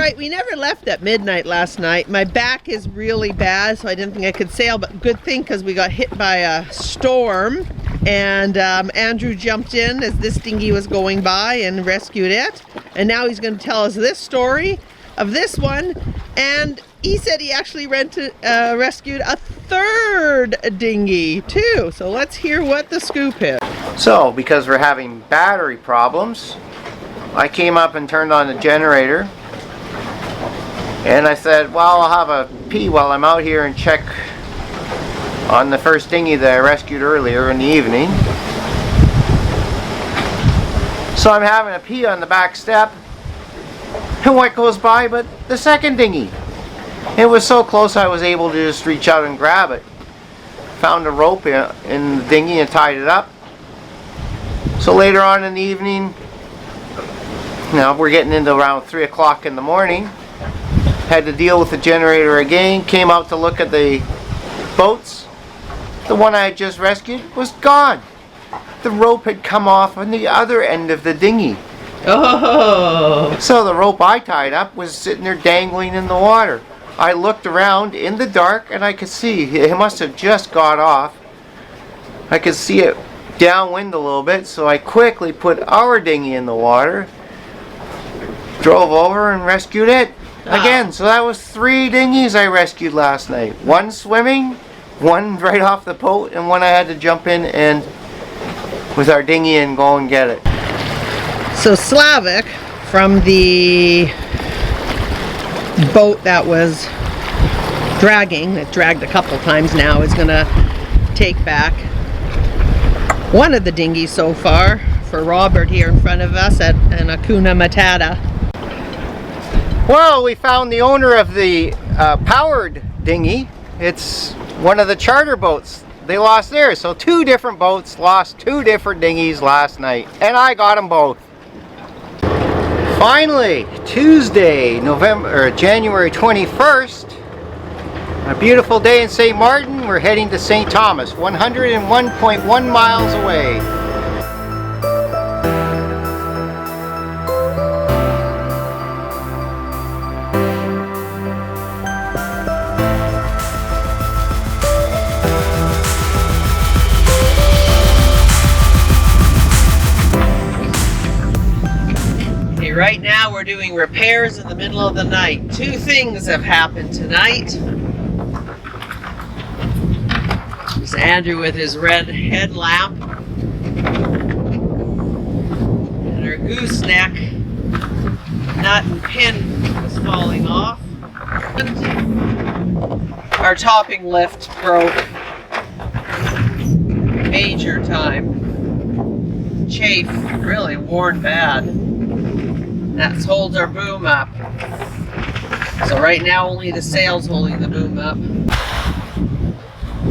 right, we never left at midnight last night. My back is really bad, so I didn't think I could sail, but good thing because we got hit by a storm. And Andrew jumped in as this dinghy was going by and rescued it. And now he's going to tell us this story of this one. And he said he actually rescued a third dinghy too. So let's hear what the scoop is. So, because we're having battery problems, I came up and turned on the generator. And I said, well, I'll have a pee while I'm out here and check on the first dinghy that I rescued earlier in the evening. So I'm having a pee on the back step, and what goes by but the second dinghy. It was so close I was able to just reach out and grab it. Found a rope in the dinghy and tied it up. So later on in the evening, now we're getting into around 3 o'clock in the morning, had to deal with the generator again, came out to look at the boats. The one I had just rescued was gone. The rope had come off on the other end of the dinghy. Oh! So the rope I tied up was sitting there dangling in the water. I looked around in the dark and I could see it must have just got off. I could see it downwind a little bit, so I quickly put our dinghy in the water, drove over and rescued it again. So that was 3 dinghies I rescued last night. 1 swimming, 1 right off the boat, and 1 I had to jump in and with our dinghy and go and get it. So Slavic, from the boat that was dragging, it dragged a couple times now, is gonna take back one of the dinghies so far for Robert here in front of us at an Hakuna Matata. Well, we found the owner of the powered dinghy. It's one of the charter boats. They lost theirs. So 2 different boats lost 2 different dinghies last night. And I got them both. Finally, Tuesday, January 21st, a beautiful day in St. Martin. We're heading to St. Thomas, 101.1 miles away. Right now we're doing repairs in the middle of the night. 2 things have happened tonight. There's Andrew with his red headlamp. And our gooseneck nut and pin was falling off. And our topping lift broke. Major time. Chafe really worn bad. That holds our boom up. So right now only the sail's holding the boom up.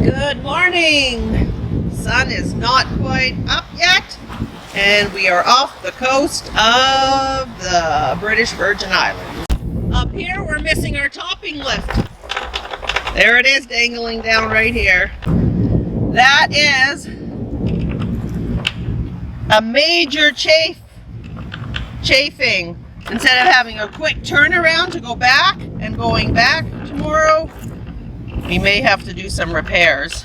Good morning! Sun is not quite up yet, and we are off the coast of the British Virgin Islands. Up here we're missing our topping lift. There it is, dangling down right here. That is a major chafing. Instead of having a quick turnaround to go back and going back tomorrow, we may have to do some repairs.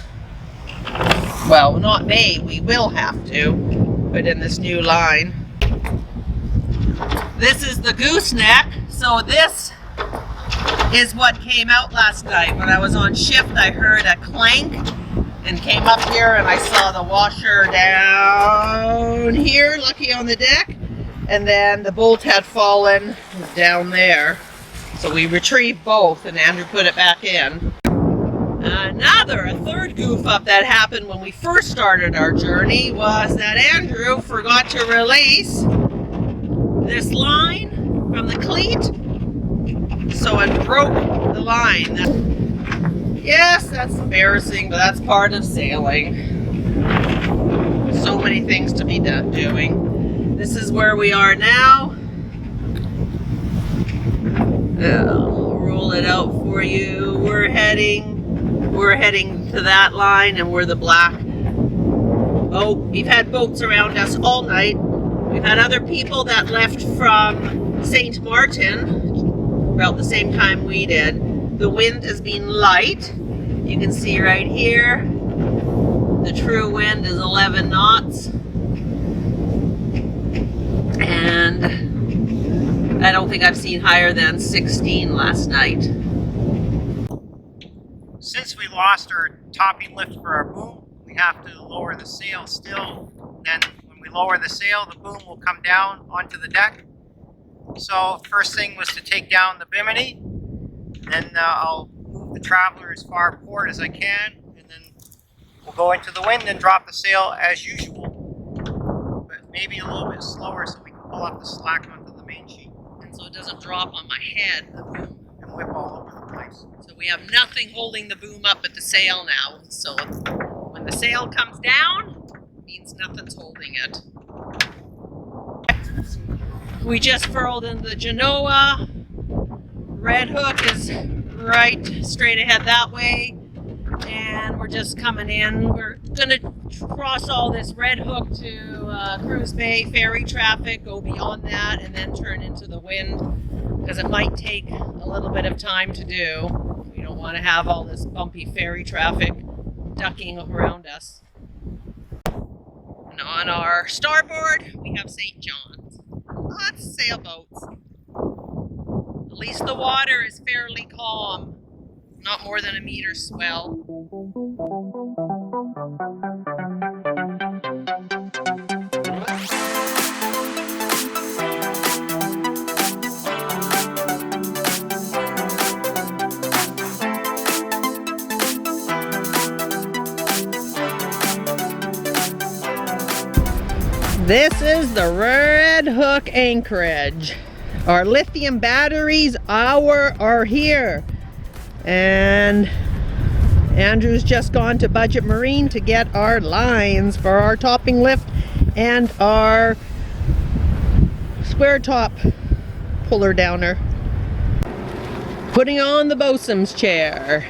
Well, not may, we will have to, but in this new line. This is the gooseneck, so this is what came out last night. When I was on shift, I heard a clank and came up here and I saw the washer down here, lucky on the deck. And then the bolt had fallen down there. So we retrieved both and Andrew put it back in. A third goof up that happened when we first started our journey was that Andrew forgot to release this line from the cleat. So it broke the line. Yes, that's embarrassing, but that's part of sailing. So many things to be doing. This is where we are now. I'll roll it out for you. We're heading to that line, and we're the black boat. We've had boats around us all night. We've had other people that left from St. Martin about the same time we did. The wind has been light. You can see right here, the true wind is 11 knots. And I don't think I've seen higher than 16 last night. Since we lost our topping lift for our boom, we have to lower the sail still. Then when we lower the sail, the boom will come down onto the deck. So first thing was to take down the bimini. Then I'll move the Traveler as far port as I can. And then we'll go into the wind and drop the sail as usual. But maybe a little bit slower so we can pull up the slack onto the main sheet. And so it doesn't drop on my head, the boom. And whip all over the place. So we have nothing holding the boom up but the sail now. So when the sail comes down, it means nothing's holding it. We just furled in the Genoa. Red hook is right straight ahead that way. And we're just coming in. We're gonna cross all this Red Hook to Cruise Bay ferry traffic, go beyond that, and then turn into the wind, because it might take a little bit of time to do. We don't want to have all this bumpy ferry traffic ducking around us. And on our starboard, we have St. John's. Lots of sailboats. At least the water is fairly calm. Not more than a meter swell. This is the Red Hook anchorage. Our lithium batteries are here. And Andrew's just gone to Budget Marine to get our lines for our topping lift and our square top puller downer. Putting on the bosun's chair.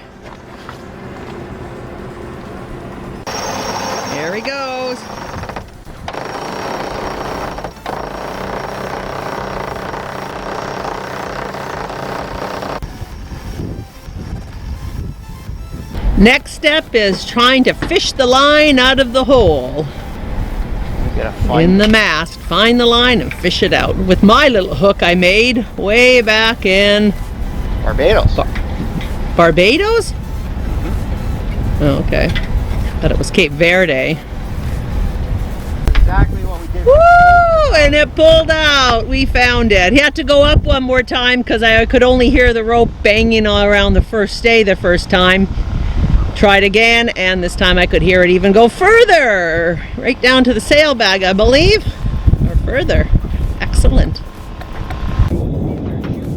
There he goes. Next step is trying to fish the line out of the hole in the mast. Find the line and fish it out with my little hook I made way back in Barbados. Barbados? Mm-hmm. Oh, okay. Thought it was Cape Verde. Exactly what we did. Woo! And it pulled out. We found it. He had to go up one more time because I could only hear the rope banging all around the first time. Tried again, and this time I could hear it even go further, right down to the sail bag, I believe, or further. Excellent.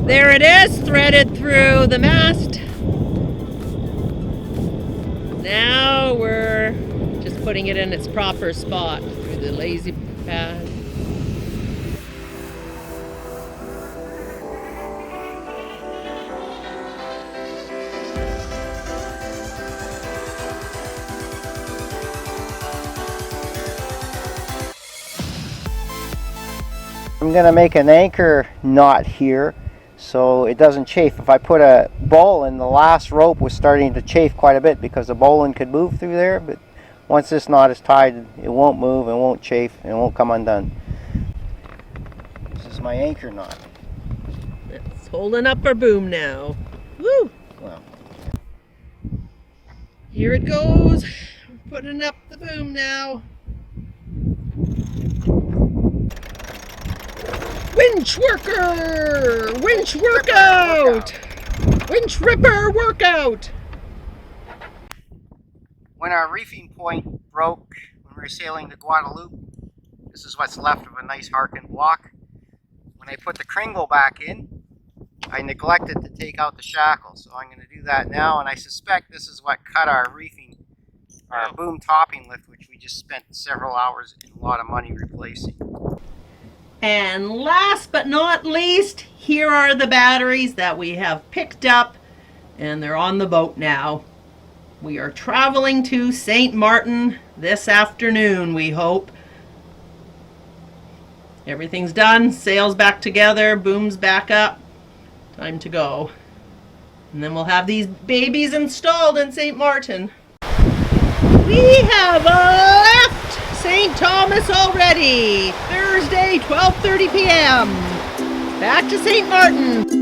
There it is, threaded through the mast. Now we're just putting it in its proper spot through the lazy pad. I'm going to make an anchor knot here so it doesn't chafe. If I put a bowline, the last rope was starting to chafe quite a bit because the bowline could move through there, but once this knot is tied, it won't move, it won't chafe, and it won't come undone. This is my anchor knot. It's holding up our boom now. Woo! Well, here it goes. We're putting up the boom now. Winch worker! Winch workout! Winch ripper workout! when our reefing point broke when we were sailing to Guadeloupe, this is what's left of a nice Harkin block. When I put the kringle back in, I neglected to take out the shackle, so I'm going to do that now, and I suspect this is what cut our reefing, our boom topping lift, which we just spent several hours and a lot of money replacing. And last but not least, here are the batteries that we have picked up, and they're on the boat now. We are traveling to St. Martin this afternoon, we hope. Everything's done, sails back together, boom's back up. Time to go. And then we'll have these babies installed in St. Martin. We have left St. Thomas already. Thursday, 12:30 p.m. Back to St. Martin.